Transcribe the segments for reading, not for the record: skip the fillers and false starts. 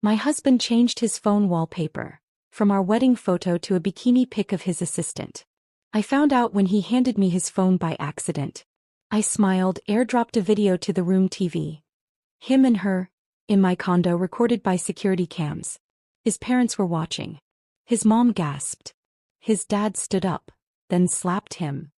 My husband changed his phone wallpaper, from our wedding photo to a bikini pic of his assistant. I found out when he handed me his phone by accident. I smiled, airdropped a video to the room TV. Him and her, in my condo, recorded by security cams. His parents were watching. His mom gasped. His dad stood up, then slapped him.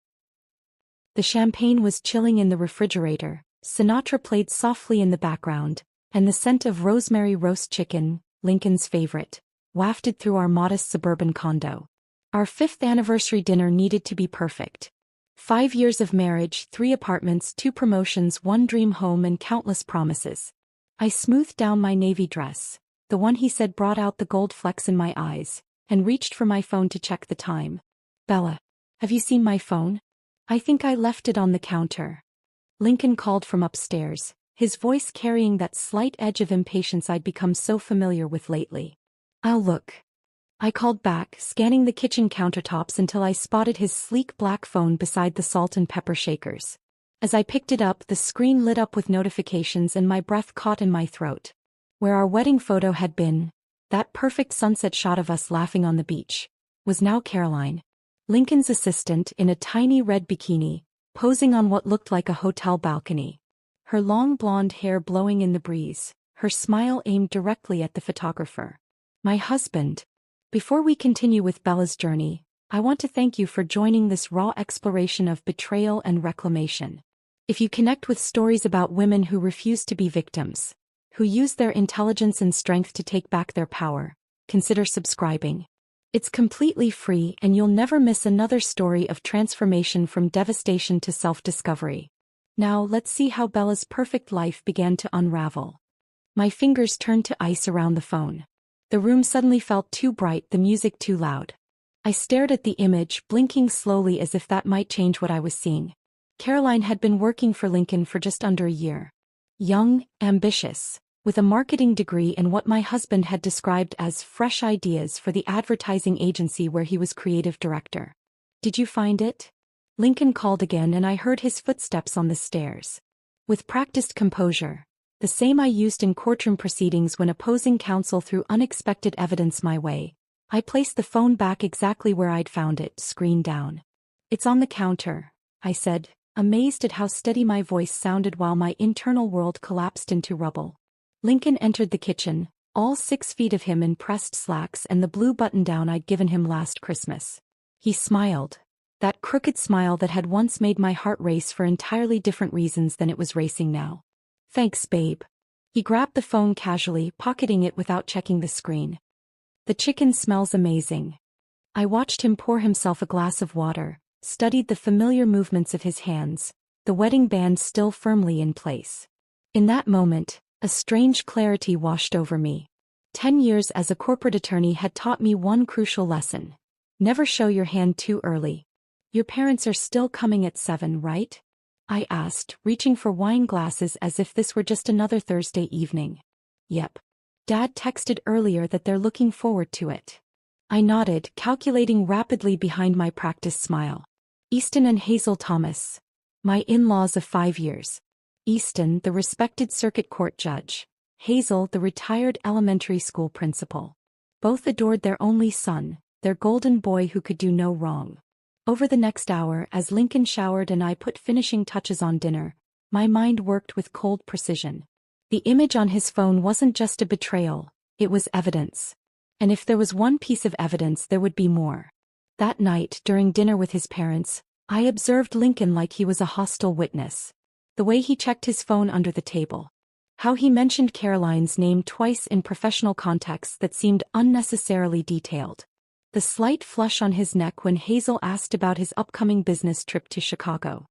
The champagne was chilling in the refrigerator, Sinatra played softly in the background, and the scent of rosemary roast chicken, Lincoln's favorite, wafted through our modest suburban condo. Our 5th anniversary dinner needed to be perfect. 5 years of marriage, 3 apartments, 2 promotions, 1 dream home, and countless promises. I smoothed down my navy dress, the one he said brought out the gold flecks in my eyes, and reached for my phone to check the time. Bella, have you seen my phone? I think I left it on the counter. Lincoln called from upstairs, his voice carrying that slight edge of impatience I'd become so familiar with lately. I'll look. I called back, scanning the kitchen countertops until I spotted his sleek black phone beside the salt and pepper shakers. As I picked it up, the screen lit up with notifications and my breath caught in my throat. Where our wedding photo had been, that perfect sunset shot of us laughing on the beach, was now Caroline, Lincoln's assistant, in a tiny red bikini, posing on what looked like a hotel balcony. Her long blonde hair blowing in the breeze, her smile aimed directly at the photographer. My husband. Before we continue with Bella's journey, I want to thank you for joining this raw exploration of betrayal and reclamation. If you connect with stories about women who refuse to be victims, who use their intelligence and strength to take back their power, consider subscribing. It's completely free and you'll never miss another story of transformation from devastation to self-discovery. Now let's see how Bella's perfect life began to unravel. My fingers turned to ice around the phone. The room suddenly felt too bright, the music too loud. I stared at the image, blinking slowly as if that might change what I was seeing. Caroline had been working for Lincoln for just under a year. Young, ambitious, with a marketing degree and what my husband had described as fresh ideas for the advertising agency where he was creative director. Did you find it? Lincoln called again and I heard his footsteps on the stairs. With practiced composure, the same I used in courtroom proceedings when opposing counsel threw unexpected evidence my way, I placed the phone back exactly where I'd found it, screen down. It's on the counter, I said, amazed at how steady my voice sounded while my internal world collapsed into rubble. Lincoln entered the kitchen, all 6 feet of him in pressed slacks and the blue button-down I'd given him last Christmas. He smiled, that crooked smile that had once made my heart race for entirely different reasons than it was racing now. Thanks, babe. He grabbed the phone casually, pocketing it without checking the screen. The chicken smells amazing. I watched him pour himself a glass of water, studied the familiar movements of his hands, the wedding band still firmly in place. In that moment, a strange clarity washed over me. 10 years as a corporate attorney had taught me one crucial lesson. Never show your hand too early. Your parents are still coming at 7, right? I asked, reaching for wine glasses as if this were just another Thursday evening. Yep. Dad texted earlier that they're looking forward to it. I nodded, calculating rapidly behind my practiced smile. Easton and Hazel Thomas. My in-laws of 5 years. Easton, the respected circuit court judge. Hazel, the retired elementary school principal. Both adored their only son, their golden boy who could do no wrong. Over the next hour, as Lincoln showered and I put finishing touches on dinner, my mind worked with cold precision. The image on his phone wasn't just a betrayal, it was evidence. And if there was one piece of evidence, there would be more. That night, during dinner with his parents, I observed Lincoln like he was a hostile witness. The way he checked his phone under the table. How he mentioned Caroline's name twice in professional contexts that seemed unnecessarily detailed. The slight flush on his neck when Hazel asked about his upcoming business trip to Chicago.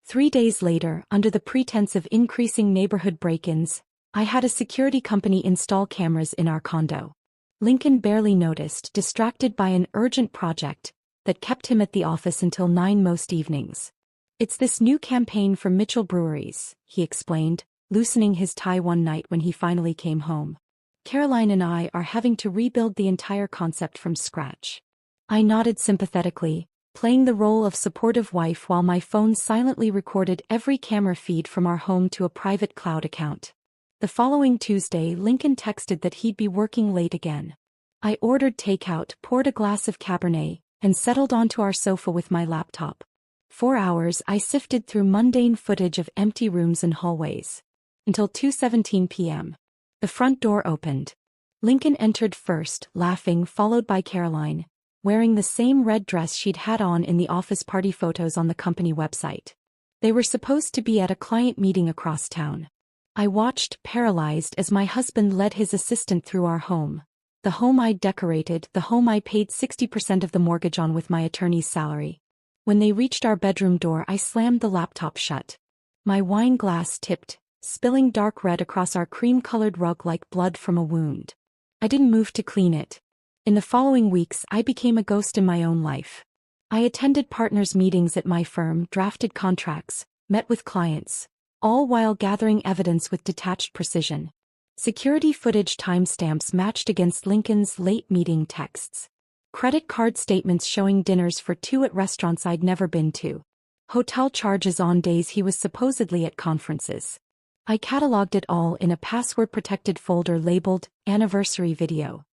3 days later, under the pretense of increasing neighborhood break-ins, I had a security company install cameras in our condo. Lincoln barely noticed, distracted by an urgent project that kept him at the office until 9 most evenings. It's this new campaign for Mitchell Breweries, he explained, loosening his tie one night when he finally came home. Caroline and I are having to rebuild the entire concept from scratch. I nodded sympathetically, playing the role of supportive wife while my phone silently recorded every camera feed from our home to a private cloud account. The following Tuesday, Lincoln texted that he'd be working late again. I ordered takeout, poured a glass of Cabernet, and settled onto our sofa with my laptop. 4 hours I sifted through mundane footage of empty rooms and hallways. Until 2:17 p.m. The front door opened. Lincoln entered first, laughing, followed by Caroline, wearing the same red dress she'd had on in the office party photos on the company website. They were supposed to be at a client meeting across town. I watched, paralyzed, as my husband led his assistant through our home. The home I'd decorated, the home I paid 60% of the mortgage on with my attorney's salary. When they reached our bedroom door, I slammed the laptop shut. My wine glass tipped, spilling dark red across our cream-colored rug like blood from a wound. I didn't move to clean it. In the following weeks, I became a ghost in my own life. I attended partners' meetings at my firm, drafted contracts, met with clients, all while gathering evidence with detached precision. Security footage timestamps matched against Lincoln's late meeting texts. Credit card statements showing dinners for two at restaurants I'd never been to. Hotel charges on days he was supposedly at conferences. I cataloged it all in a password-protected folder labeled Anniversary Video.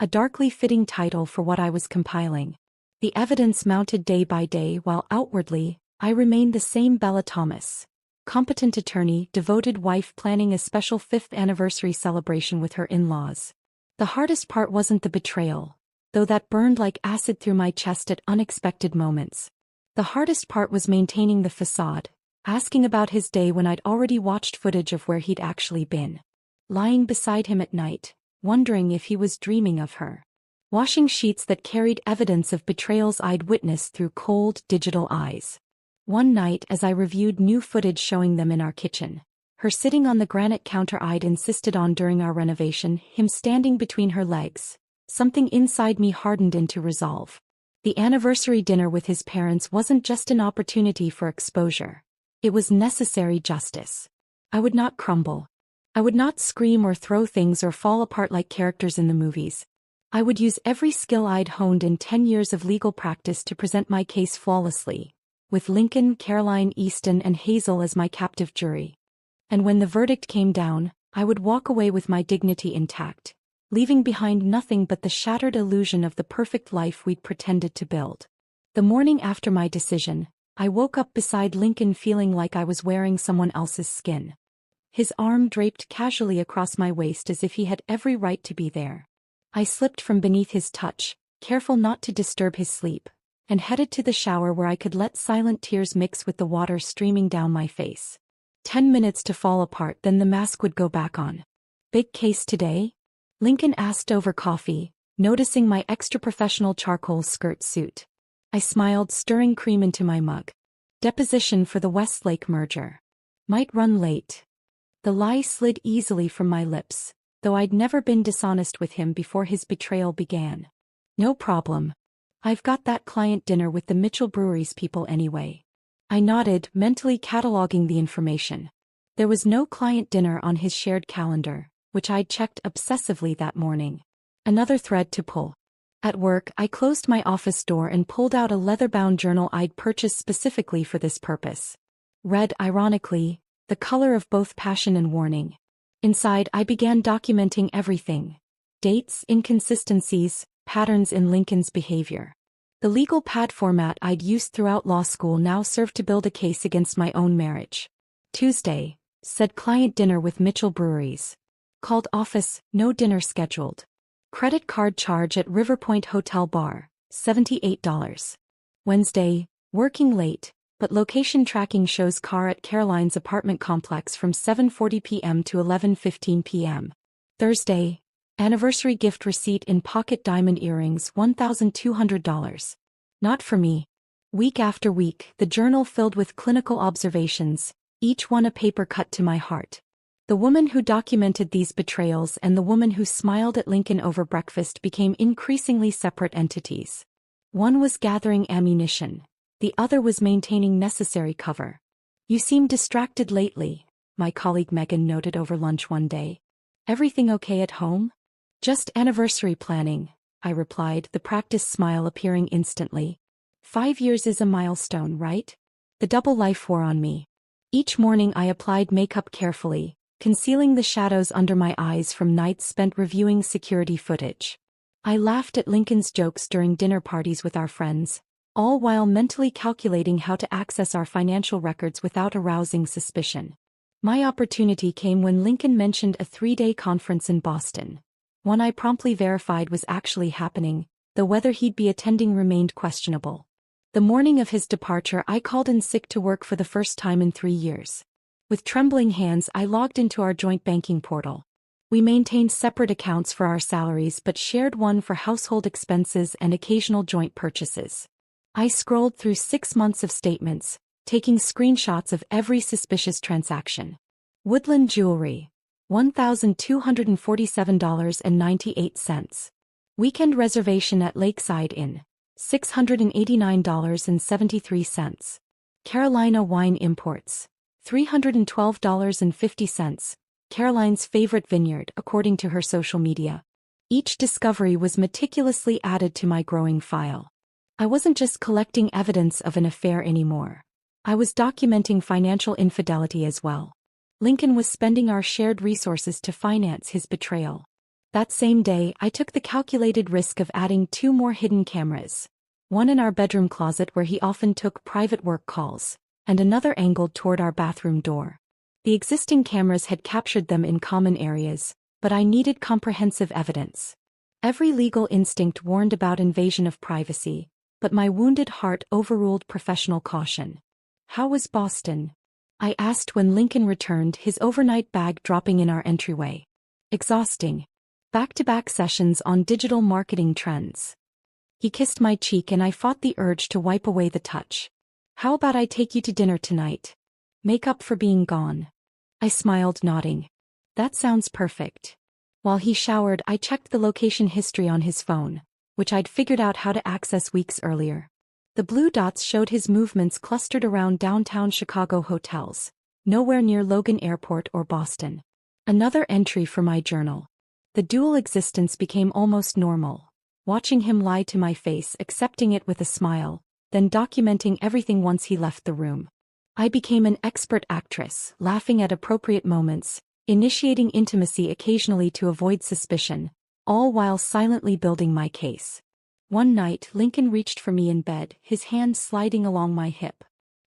A darkly fitting title for what I was compiling. The evidence mounted day by day while outwardly, I remained the same Bella Thomas. Competent attorney, devoted wife planning a special 5th anniversary celebration with her in-laws. The hardest part wasn't the betrayal, though that burned like acid through my chest at unexpected moments. The hardest part was maintaining the facade, asking about his day when I'd already watched footage of where he'd actually been. Lying beside him at night, wondering if he was dreaming of her. Washing sheets that carried evidence of betrayals I'd witnessed through cold, digital eyes. One night as I reviewed new footage showing them in our kitchen, her sitting on the granite counter I'd insisted on during our renovation, him standing between her legs, something inside me hardened into resolve. The anniversary dinner with his parents wasn't just an opportunity for exposure. It was necessary justice. I would not crumble. I would not scream or throw things or fall apart like characters in the movies. I would use every skill I'd honed in 10 years of legal practice to present my case flawlessly, with Lincoln, Caroline, Easton, and Hazel as my captive jury. And when the verdict came down, I would walk away with my dignity intact, leaving behind nothing but the shattered illusion of the perfect life we'd pretended to build. The morning after my decision, I woke up beside Lincoln feeling like I was wearing someone else's skin. His arm draped casually across my waist as if he had every right to be there. I slipped from beneath his touch, careful not to disturb his sleep, and headed to the shower where I could let silent tears mix with the water streaming down my face. 10 minutes to fall apart, then the mask would go back on. Big case today? Lincoln asked over coffee, noticing my extra professional charcoal skirt suit. I smiled, stirring cream into my mug. Deposition for the Westlake merger. Might run late. The lie slid easily from my lips, though I'd never been dishonest with him before his betrayal began. No problem. I've got that client dinner with the Mitchell Brewery's people anyway. I nodded, mentally cataloging the information. There was no client dinner on his shared calendar, which I'd checked obsessively that morning. Another thread to pull. At work, I closed my office door and pulled out a leather-bound journal I'd purchased specifically for this purpose. Red, ironically, the color of both passion and warning. Inside, I began documenting everything. Dates, inconsistencies, patterns in Lincoln's behavior. The legal pad format I'd used throughout law school now served to build a case against my own marriage. Tuesday, said client dinner with Mitchell Breweries. Called office, no dinner scheduled. Credit card charge at Riverpoint Hotel Bar, $78. Wednesday, working late, but location tracking shows car at Caroline's apartment complex from 7:40 p.m. to 11:15 p.m. Thursday, anniversary gift receipt in pocket diamond earrings, $1,200. Not for me. Week after week, the journal filled with clinical observations, each one a paper cut to my heart. The woman who documented these betrayals and the woman who smiled at Lincoln over breakfast became increasingly separate entities. One was gathering ammunition. The other was maintaining necessary cover. You seem distracted lately, my colleague Megan noted over lunch one day. Everything okay at home? Just anniversary planning, I replied, the practiced smile appearing instantly. 5 years is a milestone, right? The double life wore on me. Each morning I applied makeup carefully, concealing the shadows under my eyes from nights spent reviewing security footage. I laughed at Lincoln's jokes during dinner parties with our friends, all while mentally calculating how to access our financial records without arousing suspicion. My opportunity came when Lincoln mentioned a 3-day conference in Boston. One I promptly verified was actually happening, though whether he'd be attending remained questionable. The morning of his departure, I called in sick to work for the first time in 3 years. With trembling hands, I logged into our joint banking portal. We maintained separate accounts for our salaries but shared one for household expenses and occasional joint purchases. I scrolled through 6 months of statements, taking screenshots of every suspicious transaction. Woodland Jewelry, $1,247.98. Weekend reservation at Lakeside Inn, $689.73. Carolina Wine Imports, $312.50. Caroline's favorite vineyard, according to her social media. Each discovery was meticulously added to my growing file. I wasn't just collecting evidence of an affair anymore. I was documenting financial infidelity as well. Lincoln was spending our shared resources to finance his betrayal. That same day, I took the calculated risk of adding 2 more hidden cameras. One in our bedroom closet where he often took private work calls, and another angled toward our bathroom door. The existing cameras had captured them in common areas, but I needed comprehensive evidence. Every legal instinct warned about invasion of privacy, but my wounded heart overruled professional caution. How was Boston? I asked when Lincoln returned, his overnight bag dropping in our entryway. Exhausting. Back-to-back sessions on digital marketing trends. He kissed my cheek and I fought the urge to wipe away the touch. How about I take you to dinner tonight? Make up for being gone. I smiled, nodding. That sounds perfect. While he showered, I checked the location history on his phone, which I'd figured out how to access weeks earlier. The blue dots showed his movements clustered around downtown Chicago hotels, nowhere near Logan Airport or Boston. Another entry for my journal. The dual existence became almost normal, watching him lie to my face, accepting it with a smile, then documenting everything once he left the room. I became an expert actress, laughing at appropriate moments, initiating intimacy occasionally to avoid suspicion, all while silently building my case. One night, Lincoln reached for me in bed, his hand sliding along my hip.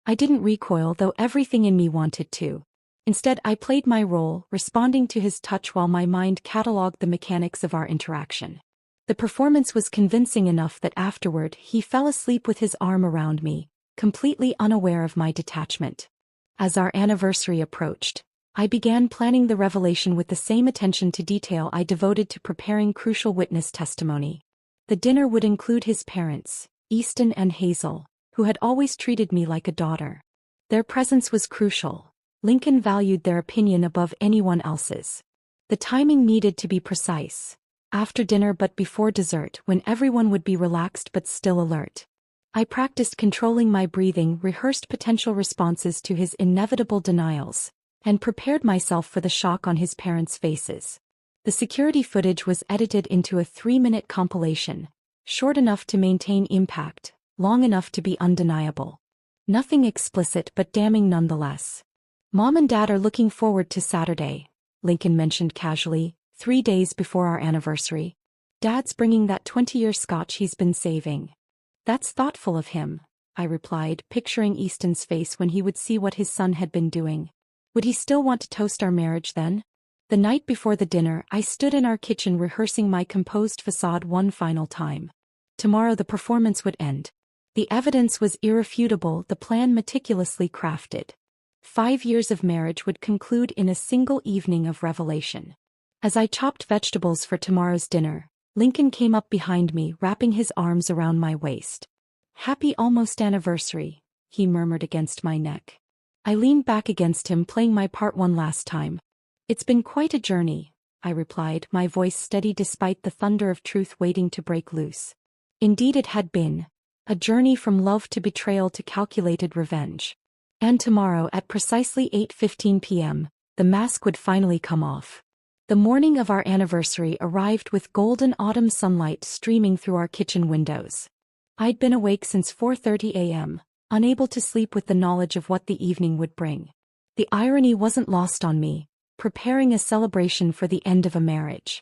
I didn't recoil, though everything in me wanted to. Instead, I played my role, responding to his touch while my mind catalogued the mechanics of our interaction. The performance was convincing enough that afterward, he fell asleep with his arm around me, completely unaware of my detachment. As our anniversary approached, I began planning the revelation with the same attention to detail I devoted to preparing crucial witness testimony. The dinner would include his parents, Easton and Hazel, who had always treated me like a daughter. Their presence was crucial. Lincoln valued their opinion above anyone else's. The timing needed to be precise. After dinner but before dessert, when everyone would be relaxed but still alert. I practiced controlling my breathing, rehearsed potential responses to his inevitable denials, and prepared myself for the shock on his parents' faces. The security footage was edited into a 3-minute compilation, short enough to maintain impact, long enough to be undeniable. Nothing explicit but damning nonetheless. Mom and Dad are looking forward to Saturday, Lincoln mentioned casually, 3 days before our anniversary. Dad's bringing that 20-year scotch he's been saving. That's thoughtful of him, I replied, picturing Easton's face when he would see what his son had been doing. Would he still want to toast our marriage then? The night before the dinner, I stood in our kitchen rehearsing my composed facade one final time. Tomorrow the performance would end. The evidence was irrefutable, the plan meticulously crafted. 5 years of marriage would conclude in a single evening of revelation. As I chopped vegetables for tomorrow's dinner, Lincoln came up behind me, wrapping his arms around my waist. "Happy almost anniversary," he murmured against my neck. I leaned back against him, playing my part one last time. "It's been quite a journey," I replied, my voice steady despite the thunder of truth waiting to break loose. Indeed it had been. A journey from love to betrayal to calculated revenge. And tomorrow at precisely 8:15 p.m., the mask would finally come off. The morning of our anniversary arrived with golden autumn sunlight streaming through our kitchen windows. I'd been awake since 4:30 a.m., unable to sleep with the knowledge of what the evening would bring. The irony wasn't lost on me. preparing a celebration for the end of a marriage.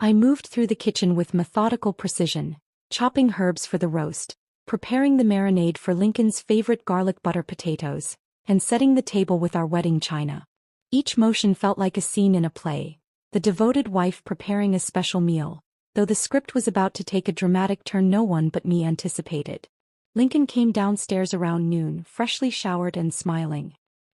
I moved through the kitchen with methodical precision, chopping herbs for the roast, preparing the marinade for Lincoln's favorite garlic butter potatoes, and setting the table with our wedding china. Each motion felt like a scene in a play, the devoted wife preparing a special meal, though the script was about to take a dramatic turn no one but me anticipated. Lincoln came downstairs around noon, freshly showered and smiling.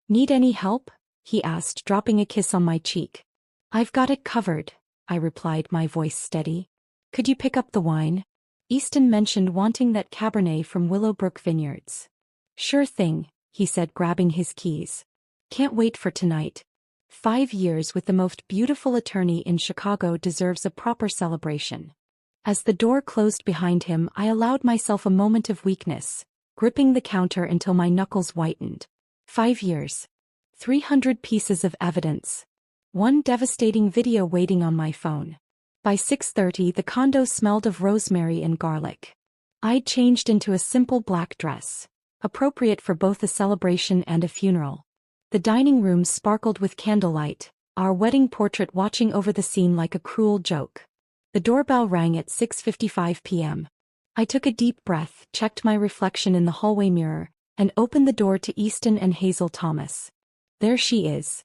"Need any help?" he asked, dropping a kiss on my cheek. "I've got it covered," I replied, my voice steady. "Could you pick up the wine?" Easton mentioned wanting that Cabernet from Willowbrook Vineyards. "Sure thing," he said, grabbing his keys. "Can't wait for tonight. 5 years with the most beautiful attorney in Chicago deserves a proper celebration." As the door closed behind him, I allowed myself a moment of weakness, gripping the counter until my knuckles whitened. 5 years. 300 pieces of evidence. One devastating video waiting on my phone. By 6:30, the condo smelled of rosemary and garlic. I'd changed into a simple black dress, appropriate for both a celebration and a funeral. The dining room sparkled with candlelight, our wedding portrait watching over the scene like a cruel joke. The doorbell rang at 6:55 p.m. I took a deep breath, checked my reflection in the hallway mirror, and opened the door to Easton and Hazel Thomas. "There she is,"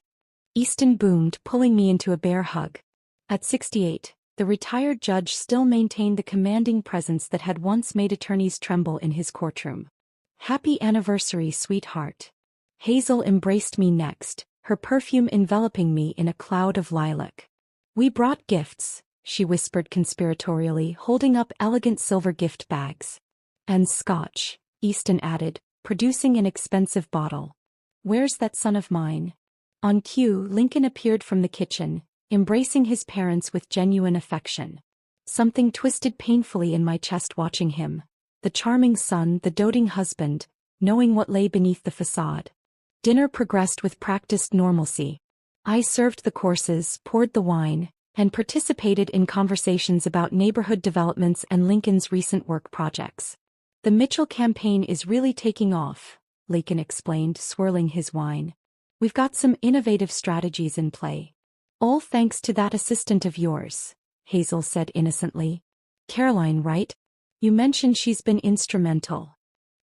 Easton boomed, pulling me into a bear hug. At 68, the retired judge still maintained the commanding presence that had once made attorneys tremble in his courtroom. "Happy anniversary, sweetheart." Hazel embraced me next, her perfume enveloping me in a cloud of lilac. "We brought gifts," she whispered conspiratorially, holding up elegant silver gift bags. "And scotch," Easton added, producing an expensive bottle. "Where's that son of mine?" On cue, Lincoln appeared from the kitchen, embracing his parents with genuine affection. Something twisted painfully in my chest watching him. The charming son, the doting husband, knowing what lay beneath the facade. Dinner progressed with practiced normalcy. I served the courses, poured the wine, and participated in conversations about neighborhood developments and Lincoln's recent work projects. "The Mitchell campaign is really taking off," Lincoln explained, swirling his wine. "We've got some innovative strategies in play." "All thanks to that assistant of yours," Hazel said innocently. "Caroline, right? You mentioned she's been instrumental."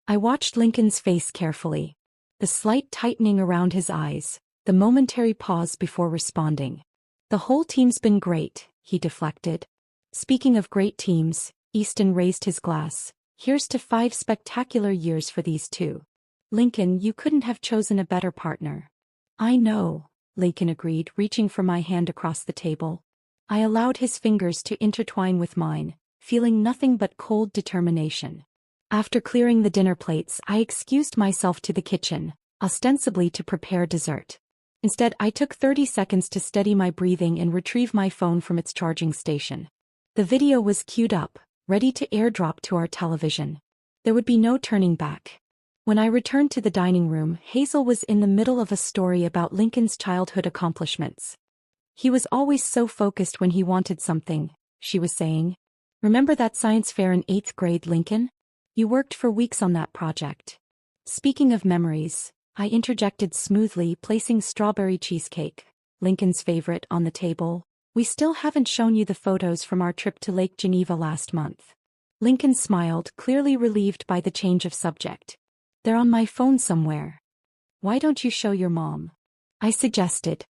I watched Lincoln's face carefully. The slight tightening around his eyes, the momentary pause before responding. "The whole team's been great," he deflected. "Speaking of great teams," Easton raised his glass. "Here's to 5 spectacular years for these two. Lincoln, you couldn't have chosen a better partner." "I know," Lincoln agreed, reaching for my hand across the table. I allowed his fingers to intertwine with mine, feeling nothing but cold determination. After clearing the dinner plates, I excused myself to the kitchen, ostensibly to prepare dessert. Instead, I took 30 seconds to steady my breathing and retrieve my phone from its charging station. The video was queued up, ready to airdrop to our television. There would be no turning back. When I returned to the dining room, Hazel was in the middle of a story about Lincoln's childhood accomplishments. "He was always so focused when he wanted something," she was saying. "Remember that science fair in 8th grade, Lincoln? You worked for weeks on that project." "Speaking of memories," I interjected smoothly, placing strawberry cheesecake, Lincoln's favorite, on the table. "We still haven't shown you the photos from our trip to Lake Geneva last month." Lincoln smiled, clearly relieved by the change of subject. "They're on my phone somewhere." "Why don't you show your mom?" I suggested.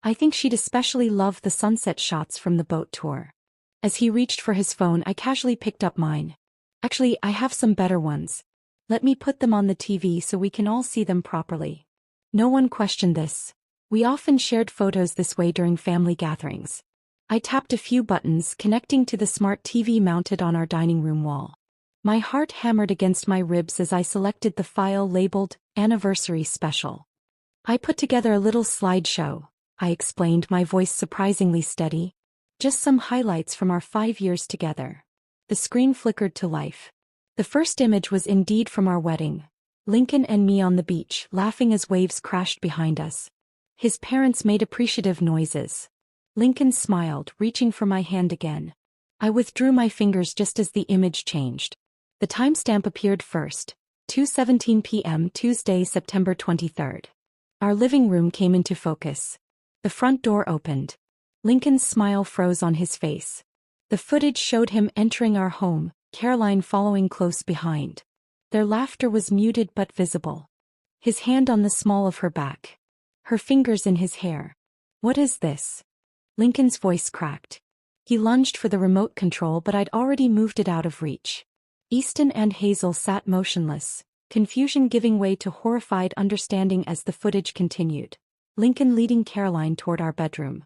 "I think she'd especially love the sunset shots from the boat tour." As he reached for his phone, I casually picked up mine. "Actually, I have some better ones. Let me put them on the TV so we can all see them properly." No one questioned this. We often shared photos this way during family gatherings. I tapped a few buttons, connecting to the smart TV mounted on our dining room wall. My heart hammered against my ribs as I selected the file labeled Anniversary Special. "I put together a little slideshow," I explained, my voice surprisingly steady. "Just some highlights from our 5 years together." The screen flickered to life. The first image was indeed from our wedding. Lincoln and me on the beach, laughing as waves crashed behind us. His parents made appreciative noises. Lincoln smiled, reaching for my hand again. I withdrew my fingers just as the image changed. The timestamp appeared first, 2:17 p.m. Tuesday, September 23rd. Our living room came into focus. The front door opened. Lincoln's smile froze on his face. The footage showed him entering our home, Caroline following close behind. Their laughter was muted but visible. His hand on the small of her back. Her fingers in his hair. "What is this?" Lincoln's voice cracked. He lunged for the remote control, but I'd already moved it out of reach. Easton and Hazel sat motionless, confusion giving way to horrified understanding as the footage continued. Lincoln leading Caroline toward our bedroom.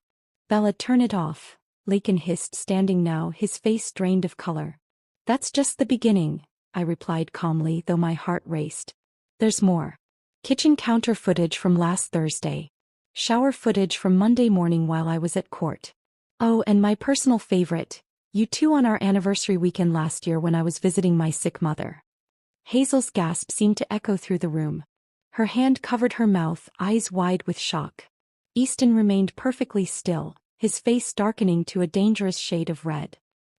"Bella, turn it off," Lincoln hissed, standing now, his face drained of color. "That's just the beginning," I replied calmly, though my heart raced. "There's more. Kitchen counter footage from last Thursday. Shower footage from Monday morning while I was at court. Oh, and my personal favorite, you two on our anniversary weekend last year when I was visiting my sick mother." Hazel's gasp seemed to echo through the room. Her hand covered her mouth, eyes wide with shock. Easton remained perfectly still, his face darkening to a dangerous shade of red.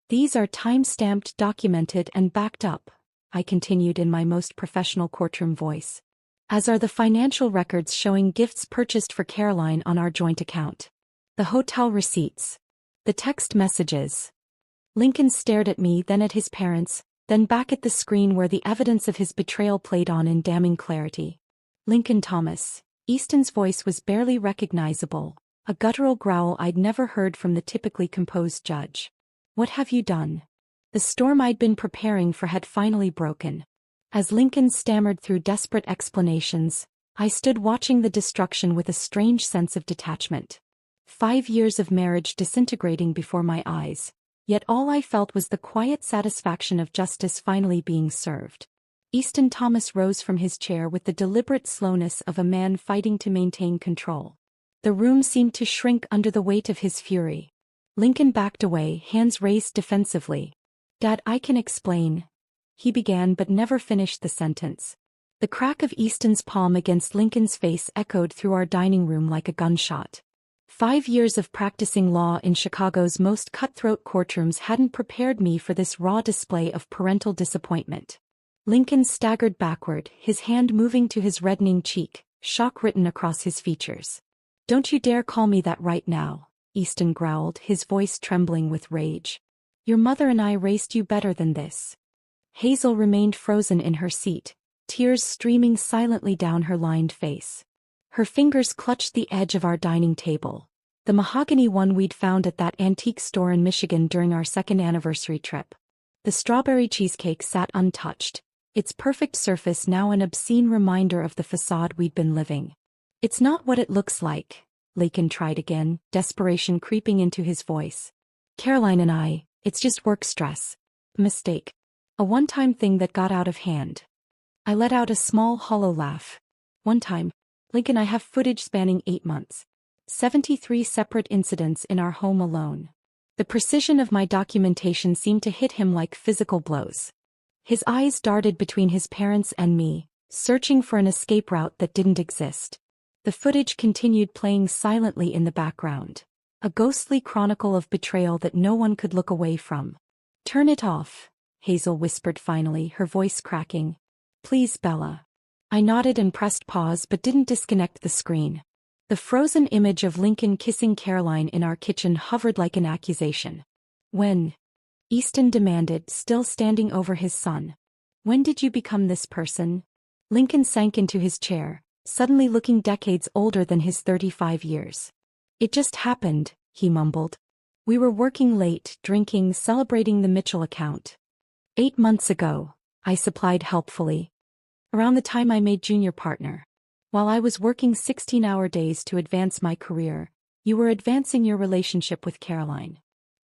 "These are time-stamped, documented, and backed up," I continued in my most professional courtroom voice. "As are the financial records showing gifts purchased for Caroline on our joint account. The hotel receipts. The text messages." Lincoln stared at me, then at his parents, then back at the screen where the evidence of his betrayal played on in damning clarity. "Lincoln Thomas." Easton's voice was barely recognizable, a guttural growl I'd never heard from the typically composed judge. "What have you done?" The storm I'd been preparing for had finally broken. As Lincoln stammered through desperate explanations, I stood watching the destruction with a strange sense of detachment. 5 years of marriage disintegrating before my eyes, yet all I felt was the quiet satisfaction of justice finally being served. Easton Thomas rose from his chair with the deliberate slowness of a man fighting to maintain control. The room seemed to shrink under the weight of his fury. Lincoln backed away, hands raised defensively. "Dad, I can explain," he began but never finished the sentence. The crack of Easton's palm against Lincoln's face echoed through our dining room like a gunshot. 5 years of practicing law in Chicago's most cutthroat courtrooms hadn't prepared me for this raw display of parental disappointment. Lincoln staggered backward, his hand moving to his reddening cheek, shock written across his features. "Don't you dare call me that right now," Easton growled, his voice trembling with rage. "Your mother and I raised you better than this." Hazel remained frozen in her seat, tears streaming silently down her lined face. Her fingers clutched the edge of our dining table, the mahogany one we'd found at that antique store in Michigan during our second anniversary trip. The strawberry cheesecake sat untouched, its perfect surface now an obscene reminder of the facade we'd been living. "It's not what it looks like," Lincoln tried again, desperation creeping into his voice. "Caroline and I, it's just work stress. Mistake. A one-time thing that got out of hand." I let out a small hollow laugh. "One time, Lincoln, I have footage spanning 8 months. 73 separate incidents in our home alone." The precision of my documentation seemed to hit him like physical blows. His eyes darted between his parents and me, searching for an escape route that didn't exist. The footage continued playing silently in the background. A ghostly chronicle of betrayal that no one could look away from. "Turn it off," Hazel whispered finally, her voice cracking. "Please, Bella." I nodded and pressed pause but didn't disconnect the screen. The frozen image of Lincoln kissing Caroline in our kitchen hovered like an accusation. "When?" Easton demanded, still standing over his son. "When did you become this person?" Lincoln sank into his chair, suddenly looking decades older than his 35 years. "It just happened," he mumbled. "We were working late, drinking, celebrating the Mitchell account. 8 months ago," I supplied helpfully. "Around the time I made junior partner. While I was working 16-hour days to advance my career, you were advancing your relationship with Caroline."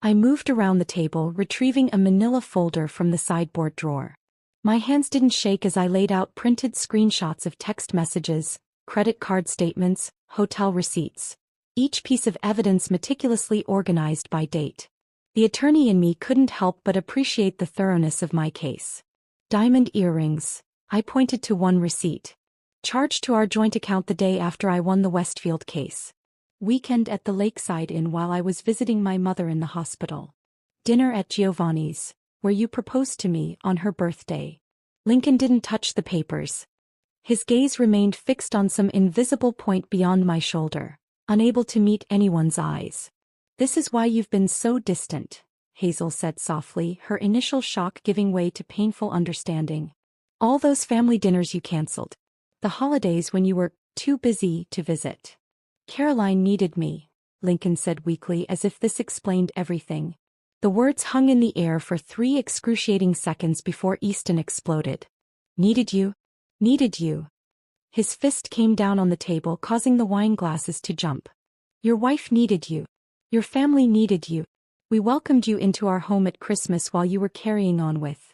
I moved around the table, retrieving a manila folder from the sideboard drawer. My hands didn't shake as I laid out printed screenshots of text messages, credit card statements, hotel receipts. Each piece of evidence meticulously organized by date. The attorney in me couldn't help but appreciate the thoroughness of my case. "Diamond earrings," I pointed to one receipt. "Charged to our joint account the day after I won the Westfield case. Weekend at the Lakeside Inn while I was visiting my mother in the hospital. Dinner at Giovanni's, where you proposed to me on her birthday." Lincoln didn't touch the papers. His gaze remained fixed on some invisible point beyond my shoulder, unable to meet anyone's eyes. This is why you've been so distant, Hazel said softly, her initial shock giving way to painful understanding. All those family dinners you canceled. The holidays when you were too busy to visit. Caroline needed me, Lincoln said weakly, as if this explained everything. The words hung in the air for 3 excruciating seconds before Easton exploded. Needed you? Needed you. His fist came down on the table, causing the wine glasses to jump. Your wife needed you. Your family needed you. We welcomed you into our home at Christmas while you were carrying on with.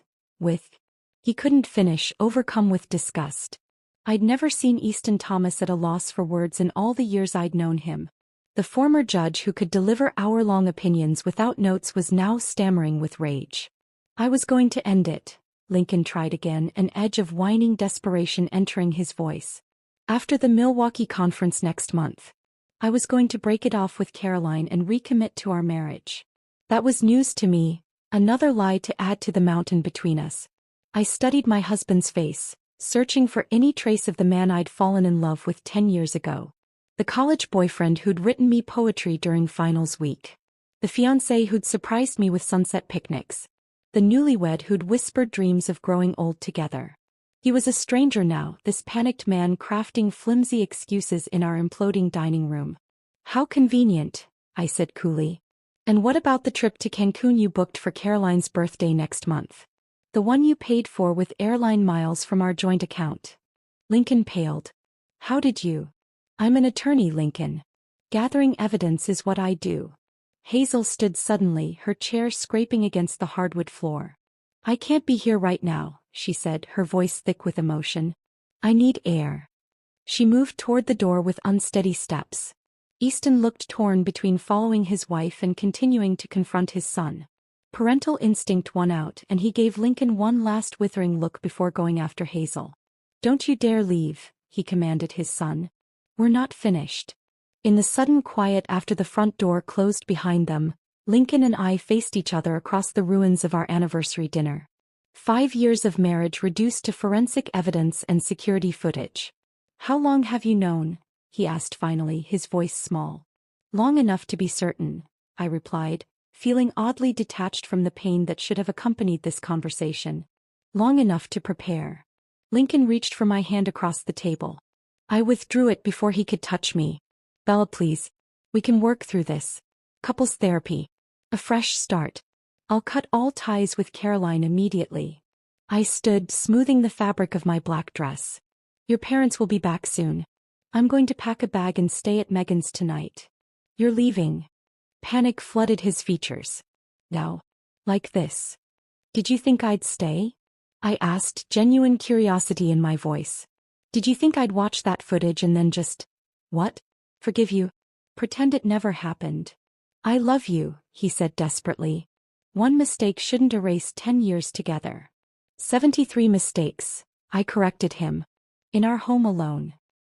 He couldn't finish, overcome with disgust. I'd never seen Easton Thomas at a loss for words in all the years I'd known him. The former judge who could deliver hour-long opinions without notes was now stammering with rage. I was going to end it, Lincoln tried again, an edge of whining desperation entering his voice. After the Milwaukee conference next month. I was going to break it off with Caroline and recommit to our marriage. That was news to me, another lie to add to the mountain between us. I studied my husband's face, searching for any trace of the man I'd fallen in love with 10 years ago. The college boyfriend who'd written me poetry during finals week. The fiancé who'd surprised me with sunset picnics. The newlywed who'd whispered dreams of growing old together. He was a stranger now, this panicked man crafting flimsy excuses in our imploding dining room. How convenient, I said coolly. And what about the trip to Cancun you booked for Caroline's birthday next month? The one you paid for with airline miles from our joint account. Lincoln paled. How did you? I'm an attorney, Lincoln. Gathering evidence is what I do. Hazel stood suddenly, her chair scraping against the hardwood floor. I can't be here right now, she said, her voice thick with emotion. I need air. She moved toward the door with unsteady steps. Easton looked torn between following his wife and continuing to confront his son. Parental instinct won out, and he gave Lincoln one last withering look before going after Hazel. Don't you dare leave, he commanded his son. We're not finished. In the sudden quiet after the front door closed behind them, Lincoln and I faced each other across the ruins of our anniversary dinner. 5 years of marriage reduced to forensic evidence and security footage. How long have you known? He asked finally, his voice small. Long enough to be certain, I replied, feeling oddly detached from the pain that should have accompanied this conversation. Long enough to prepare. Lincoln reached for my hand across the table. I withdrew it before he could touch me. Bella, please. We can work through this. Couples therapy. A fresh start. I'll cut all ties with Caroline immediately. I stood, smoothing the fabric of my black dress. Your parents will be back soon. I'm going to pack a bag and stay at Megan's tonight. You're leaving. Panic flooded his features. Now. Like this. Did you think I'd stay? I asked, genuine curiosity in my voice. Did you think I'd watch that footage and then just... What? Forgive you? Pretend it never happened. I love you, he said desperately. One mistake shouldn't erase 10 years together. 73 mistakes, I corrected him. In our home alone.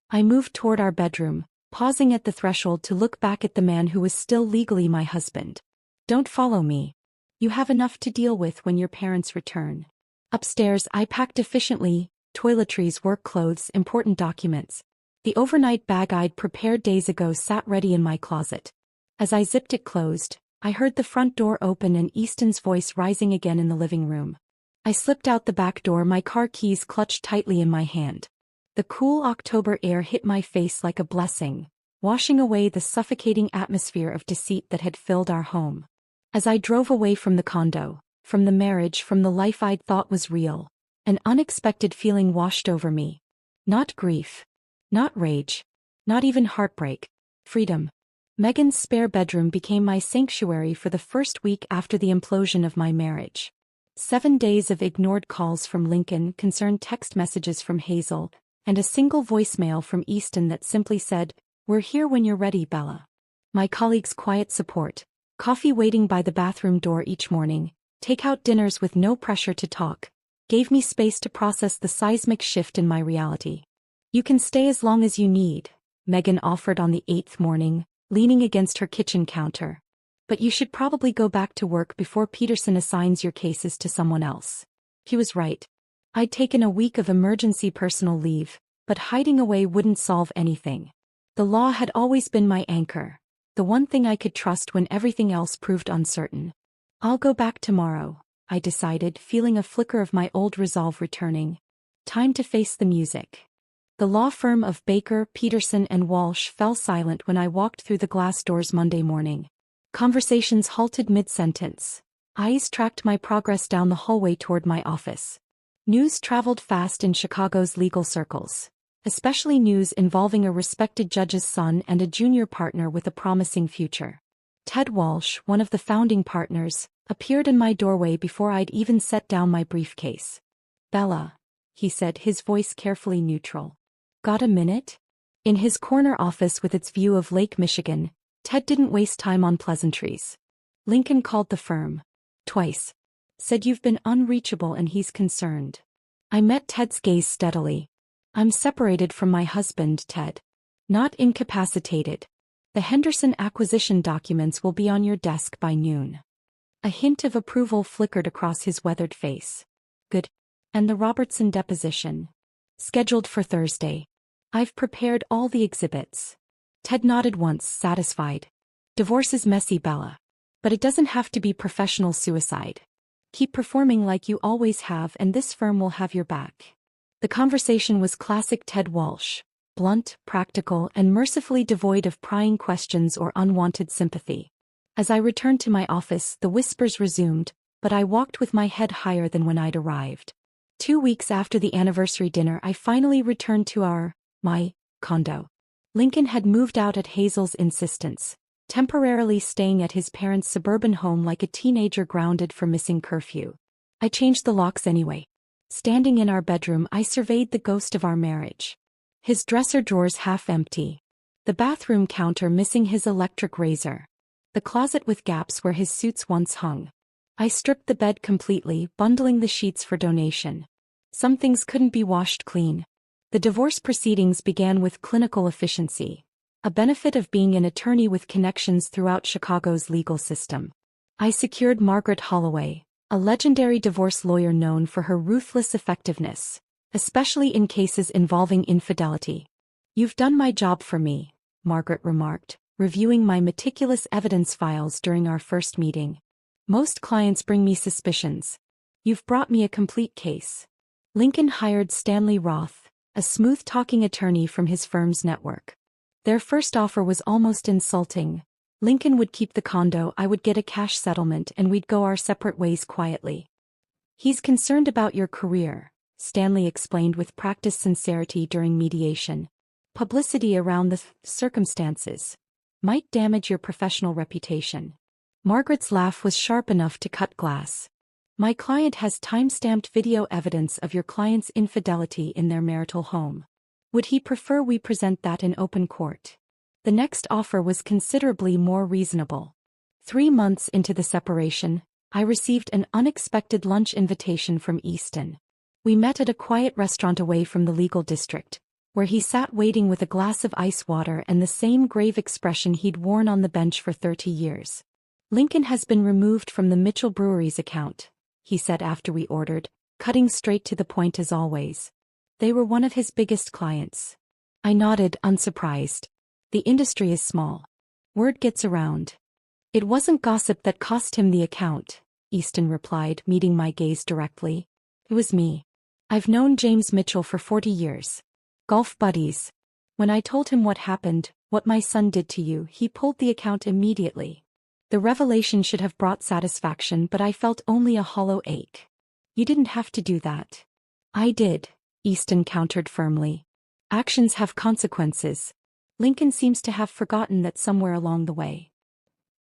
I moved toward our bedroom, pausing at the threshold to look back at the man who was still legally my husband. Don't follow me. You have enough to deal with when your parents return. Upstairs, I packed efficiently, toiletries, work clothes, important documents. The overnight bag I'd prepared days ago sat ready in my closet. As I zipped it closed, I heard the front door open and Easton's voice rising again in the living room. I slipped out the back door, my car keys clutched tightly in my hand. The cool October air hit my face like a blessing, washing away the suffocating atmosphere of deceit that had filled our home. As I drove away from the condo, from the marriage, from the life I'd thought was real, an unexpected feeling washed over me. Not grief. Not rage. Not even heartbreak. Freedom. Megan's spare bedroom became my sanctuary for the first week after the implosion of my marriage. 7 days of ignored calls from Lincoln, concerned text messages from Hazel, and a single voicemail from Easton that simply said, "We're here when you're ready, Bella." My colleagues' quiet support, coffee waiting by the bathroom door each morning, take-out dinners with no pressure to talk, gave me space to process the seismic shift in my reality. You can stay as long as you need, Megan offered on the 8th morning, leaning against her kitchen counter. But you should probably go back to work before Peterson assigns your cases to someone else. He was right. I'd taken a week of emergency personal leave, but hiding away wouldn't solve anything. The law had always been my anchor, the one thing I could trust when everything else proved uncertain. I'll go back tomorrow, I decided, feeling a flicker of my old resolve returning. Time to face the music. The law firm of Baker, Peterson and Walsh fell silent when I walked through the glass doors Monday morning. Conversations halted mid-sentence. Eyes tracked my progress down the hallway toward my office. News traveled fast in Chicago's legal circles, especially news involving a respected judge's son and a junior partner with a promising future. Ted Walsh, one of the founding partners, appeared in my doorway before I'd even set down my briefcase. "Bella," he said, his voice carefully neutral. "Got a minute?" In his corner office with its view of Lake Michigan, Ted didn't waste time on pleasantries. "Lincoln called the firm. Twice. Said you've been unreachable and he's concerned." I met Ted's gaze steadily. "I'm separated from my husband, Ted. Not incapacitated. The Henderson acquisition documents will be on your desk by noon." A hint of approval flickered across his weathered face. "Good. And the Robertson deposition?" "Scheduled for Thursday. I've prepared all the exhibits." Ted nodded once, satisfied. "Divorce is messy, Bella. But it doesn't have to be professional suicide. Keep performing like you always have and this firm will have your back." The conversation was classic Ted Walsh, blunt, practical, and mercifully devoid of prying questions or unwanted sympathy. As I returned to my office, the whispers resumed, but I walked with my head higher than when I'd arrived. 2 weeks after the anniversary dinner, I finally returned to my condo. Lincoln had moved out at Hazel's insistence, temporarily staying at his parents' suburban home like a teenager grounded for missing curfew. I changed the locks anyway. Standing in our bedroom, I surveyed the ghost of our marriage. His dresser drawers half empty. The bathroom counter missing his electric razor. The closet with gaps where his suits once hung. I stripped the bed completely, bundling the sheets for donation. Some things couldn't be washed clean. The divorce proceedings began with clinical efficiency, a benefit of being an attorney with connections throughout Chicago's legal system. I secured Margaret Holloway, a legendary divorce lawyer known for her ruthless effectiveness, especially in cases involving infidelity. "You've done my job for me," Margaret remarked, reviewing my meticulous evidence files during our first meeting. "Most clients bring me suspicions. You've brought me a complete case." Lincoln hired Stanley Roth, a smooth-talking attorney from his firm's network. Their first offer was almost insulting. Lincoln would keep the condo, I would get a cash settlement, and we'd go our separate ways quietly. "He's concerned about your career," Stanley explained with practiced sincerity during mediation. "Publicity around the circumstances might damage your professional reputation." Margaret's laugh was sharp enough to cut glass. "My client has time-stamped video evidence of your client's infidelity in their marital home. Would he prefer we present that in open court?" The next offer was considerably more reasonable. 3 months into the separation, I received an unexpected lunch invitation from Easton. We met at a quiet restaurant away from the legal district, where he sat waiting with a glass of ice water and the same grave expression he'd worn on the bench for 30 years. "Lincoln has been removed from the Mitchell Brewery's account," he said after we ordered, cutting straight to the point as always. "They were one of his biggest clients." I nodded, unsurprised. The industry is small. Word gets around. "It wasn't gossip that cost him the account," Easton replied, meeting my gaze directly. "It was me. I've known James Mitchell for 40 years. Golf buddies. When I told him what happened, what my son did to you, he pulled the account immediately. The revelation should have brought satisfaction, but I felt only a hollow ache." "You didn't have to do that." "I did," Easton countered firmly. "Actions have consequences. Lincoln seems to have forgotten that somewhere along the way."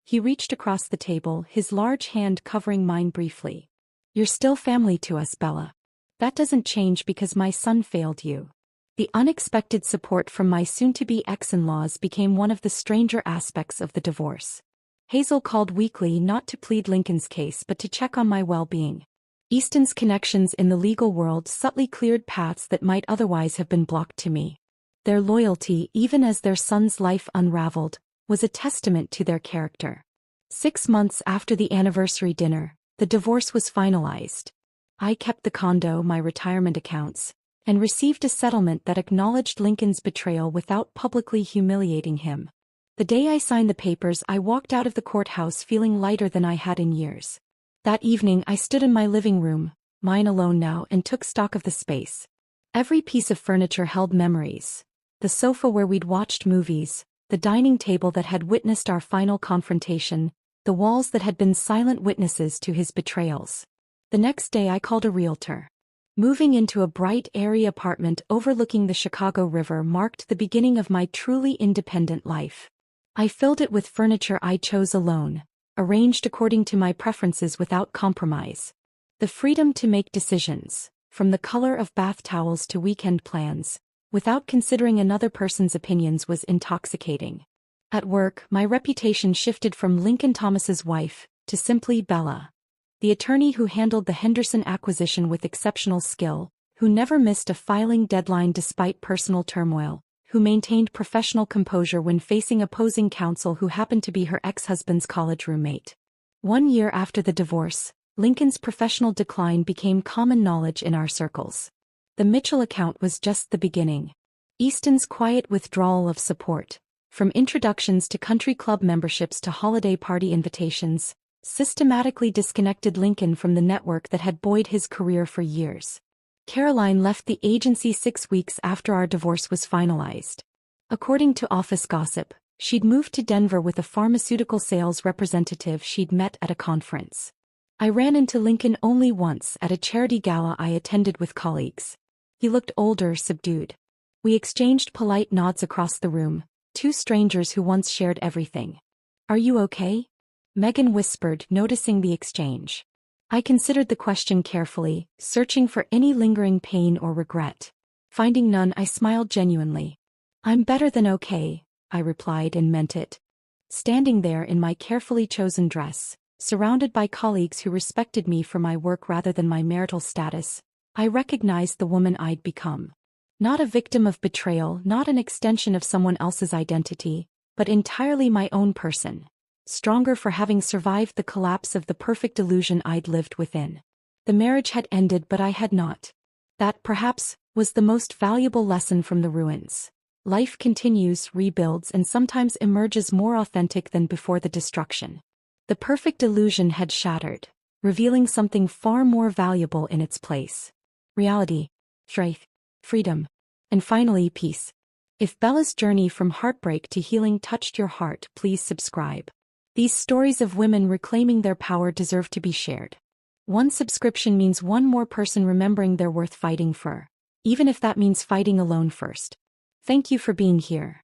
He reached across the table, his large hand covering mine briefly. "You're still family to us, Bella. That doesn't change because my son failed you." The unexpected support from my soon-to-be ex-in-laws became one of the stranger aspects of the divorce. Hazel called weekly not to plead Lincoln's case but to check on my well-being. Easton's connections in the legal world subtly cleared paths that might otherwise have been blocked to me. Their loyalty, even as their son's life unraveled, was a testament to their character. 6 months after the anniversary dinner, the divorce was finalized. I kept the condo, my retirement accounts, and received a settlement that acknowledged Lincoln's betrayal without publicly humiliating him. The day I signed the papers, I walked out of the courthouse feeling lighter than I had in years. That evening I stood in my living room, mine alone now, and took stock of the space. Every piece of furniture held memories. The sofa where we'd watched movies, the dining table that had witnessed our final confrontation, the walls that had been silent witnesses to his betrayals. The next day I called a realtor. Moving into a bright, airy apartment overlooking the Chicago River marked the beginning of my truly independent life. I filled it with furniture I chose alone, arranged according to my preferences without compromise. The freedom to make decisions, from the color of bath towels to weekend plans, without considering another person's opinions, was intoxicating. At work, my reputation shifted from Lincoln Thomas's wife to simply Bella, the attorney who handled the Henderson acquisition with exceptional skill, who never missed a filing deadline despite personal turmoil, who maintained professional composure when facing opposing counsel who happened to be her ex-husband's college roommate. 1 year after the divorce, Lincoln's professional decline became common knowledge in our circles. The Mitchell account was just the beginning. Easton's quiet withdrawal of support, from introductions to country club memberships to holiday party invitations, systematically disconnected Lincoln from the network that had buoyed his career for years. Caroline left the agency 6 weeks after our divorce was finalized. According to office gossip, she'd moved to Denver with a pharmaceutical sales representative she'd met at a conference. I ran into Lincoln only once at a charity gala I attended with colleagues. He looked older, subdued. We exchanged polite nods across the room, two strangers who once shared everything. "Are you okay?" Megan whispered, noticing the exchange. I considered the question carefully, searching for any lingering pain or regret. Finding none, I smiled genuinely. "I'm better than okay," I replied and meant it. Standing there in my carefully chosen dress, surrounded by colleagues who respected me for my work rather than my marital status, I recognized the woman I'd become. Not a victim of betrayal, not an extension of someone else's identity, but entirely my own person. Stronger for having survived the collapse of the perfect illusion I'd lived within. The marriage had ended, but I had not. That, perhaps, was the most valuable lesson from the ruins. Life continues, rebuilds, and sometimes emerges more authentic than before the destruction. The perfect illusion had shattered, revealing something far more valuable in its place. Reality, strength, freedom, and finally peace. If Bella's journey from heartbreak to healing touched your heart, please subscribe. These stories of women reclaiming their power deserve to be shared. One subscription means one more person remembering they're worth fighting for, even if that means fighting alone first. Thank you for being here.